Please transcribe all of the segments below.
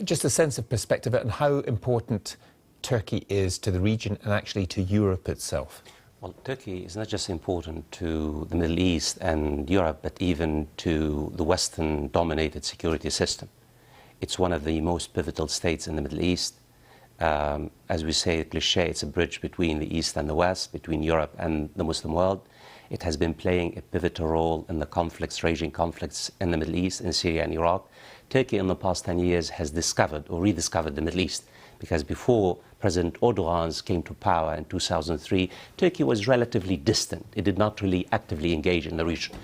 just a sense of perspective and how important Turkey is to the region and actually to Europe itself? Well, Turkey is not just important to the Middle East and Europe, but even to the Western-dominated security system. It's one of the most pivotal states in the Middle East. As we say, cliché, it's a bridge between the East and the West, between Europe and the Muslim world. It has been playing a pivotal role in the raging conflicts in the Middle East, in Syria and Iraq. Turkey in the past 10 years has discovered or rediscovered the Middle East, because before President Erdogan came to power in 2003, Turkey was relatively distant. It did not really actively engage in the region.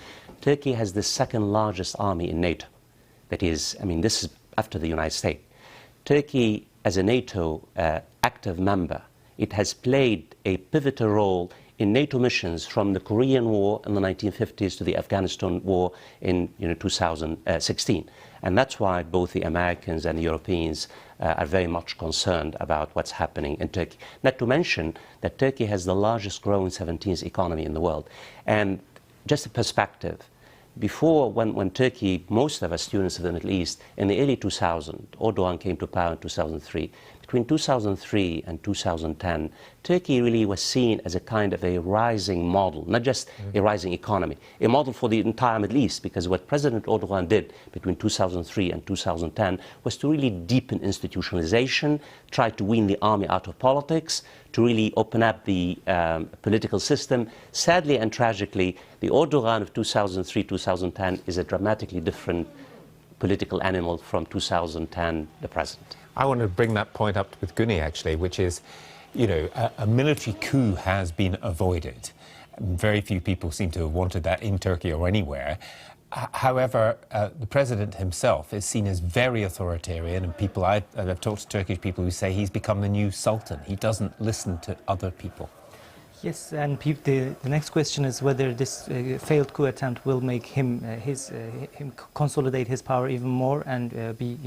Turkey has the second largest army in NATO. That is, this is after the United States. Turkey, as a NATO active member, it has played a pivotal role in NATO missions from the Korean War in the 1950s to the Afghanistan War in 2016. And that's why both the Americans and the Europeans are very much concerned about what's happening in Turkey. Not to mention that Turkey has the largest growing 17th economy in the world. And just a perspective, before, when Turkey, most of us students of the Middle East, in the early 2000s, Erdogan came to power in 2003. Between 2003 and 2010, Turkey really was seen as a kind of a rising model, not just a rising economy, a model for the entire Middle East, because what President Erdogan did between 2003 and 2010 was to really deepen institutionalization, try to wean the army out of politics, to really open up the political system. Sadly and tragically, the Erdogan of 2003-2010 is a dramatically different political animal from 2010, the present. I want to bring that point up with Guney, actually, which is, a military coup has been avoided. Very few people seem to have wanted that in Turkey or anywhere. However, the president himself is seen as very authoritarian, and I've talked to Turkish people who say he's become the new sultan. He doesn't listen to other people. Yes, and the next question is whether this failed coup attempt will make him consolidate his power even more and be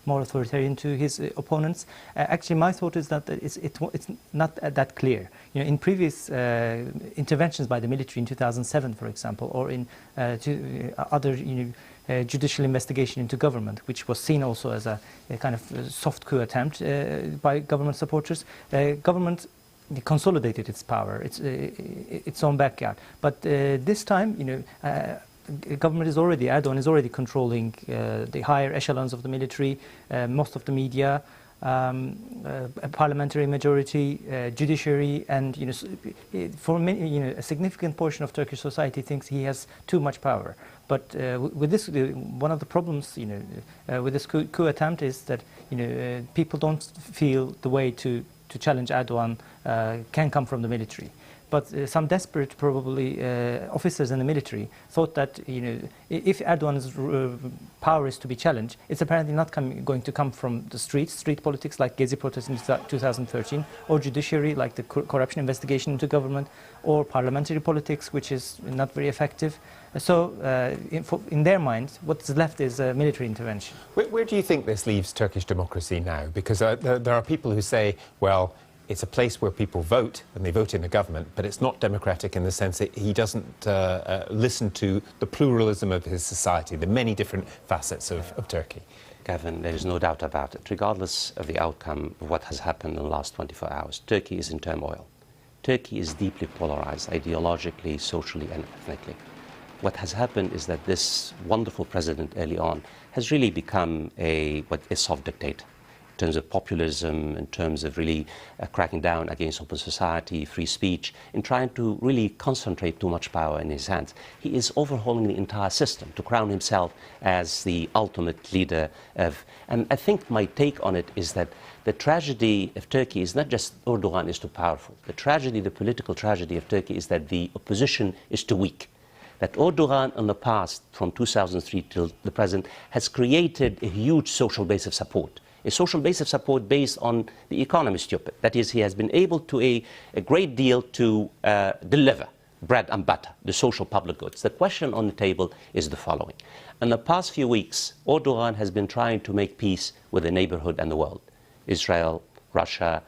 more authoritarian to his opponents. Actually, my thought is that it's not that clear. In previous interventions by the military in 2007, for example, or in other judicial investigation into government, which was seen also as a kind of soft coup attempt by government supporters, government consolidated its power, its own backyard. But this time, government is already, Erdogan is already controlling the higher echelons of the military, most of the media, a parliamentary majority, judiciary, and for many, a significant portion of Turkish society thinks he has too much power. But with this, one of the problems, with this coup attempt is that people don't feel the way to challenge Erdogan can come from the military. But some desperate, probably, officers in the military thought that, if Erdogan's power is to be challenged, it's apparently not going to come from the street politics like Gezi protests in 2013, or judiciary like the corruption investigation into government, or parliamentary politics, which is not very effective. So, in their minds, what's left is a military intervention. Where do you think this leaves Turkish democracy now? Because there are people who say, well, it's a place where people vote, and they vote in the government, but it's not democratic in the sense that he doesn't listen to the pluralism of his society, the many different facets of Turkey. Gavin, there is no doubt about it. Regardless of the outcome of what has happened in the last 24 hours, Turkey is in turmoil. Turkey is deeply polarized, ideologically, socially, and ethnically. What has happened is that this wonderful president early on has really become a soft dictator. In terms of populism, in terms of really cracking down against open society, free speech, in trying to really concentrate too much power in his hands. He is overhauling the entire system to crown himself as the ultimate leader of... And I think my take on it is that the tragedy of Turkey is not just Erdogan is too powerful. The tragedy, the political tragedy of Turkey is that the opposition is too weak. That Erdogan in the past, from 2003 till the present, has created a huge social base of support. A social base of support based on the economy stupid. That is, he has been able to a great deal to deliver bread and butter, the social public goods. The question on the table is the following. In the past few weeks, Erdogan has been trying to make peace with the neighborhood and the world. Israel, Russia,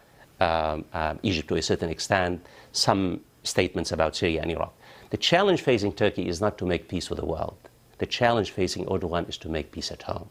Egypt to a certain extent, some statements about Syria and Iraq. The challenge facing Turkey is not to make peace with the world. The challenge facing Erdogan is to make peace at home.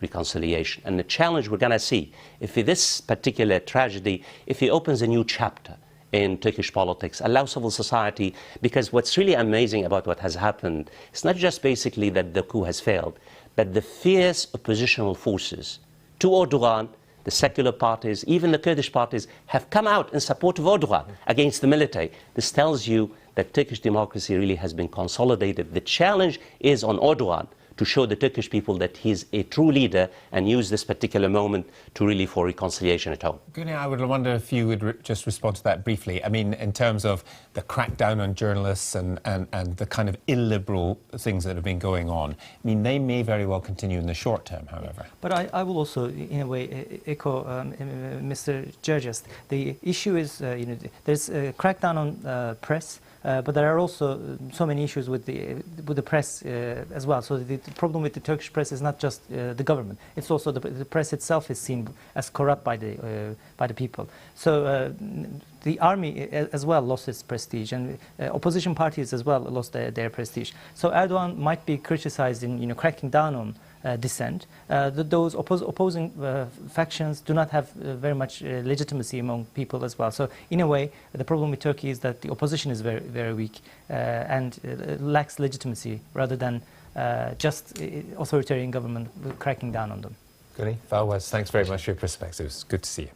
reconciliation. And the challenge we're going to see, if this particular tragedy, if it opens a new chapter in Turkish politics, allow civil society, because what's really amazing about what has happened, it's not just basically that the coup has failed, but the fierce oppositional forces to Erdogan, the secular parties, even the Kurdish parties, have come out in support of Erdogan against the military. This tells you that Turkish democracy really has been consolidated. The challenge is on Erdogan to show the Turkish people that he's a true leader and use this particular moment to really for reconciliation at home. Guney, I would wonder if you would just respond to that briefly. I mean, in terms of the crackdown on journalists and the kind of illiberal things that have been going on, I mean, they may very well continue in the short term, however. But I will also, in a way, echo Mr. Gerges. The issue is, there's a crackdown on press, but there are also so many issues with the press as well. So the problem with the Turkish press is not just the government; it's also the press itself is seen as corrupt by the people. So the army as well lost its prestige, and opposition parties as well lost their prestige. So Erdogan might be criticized in cracking down on dissent. Those opposing factions do not have very much legitimacy among people as well. So in a way, the problem with Turkey is that the opposition is very, very weak and lacks legitimacy rather than just authoritarian government cracking down on them. Guney, Fawaz, thanks very much for your perspectives. Good to see you.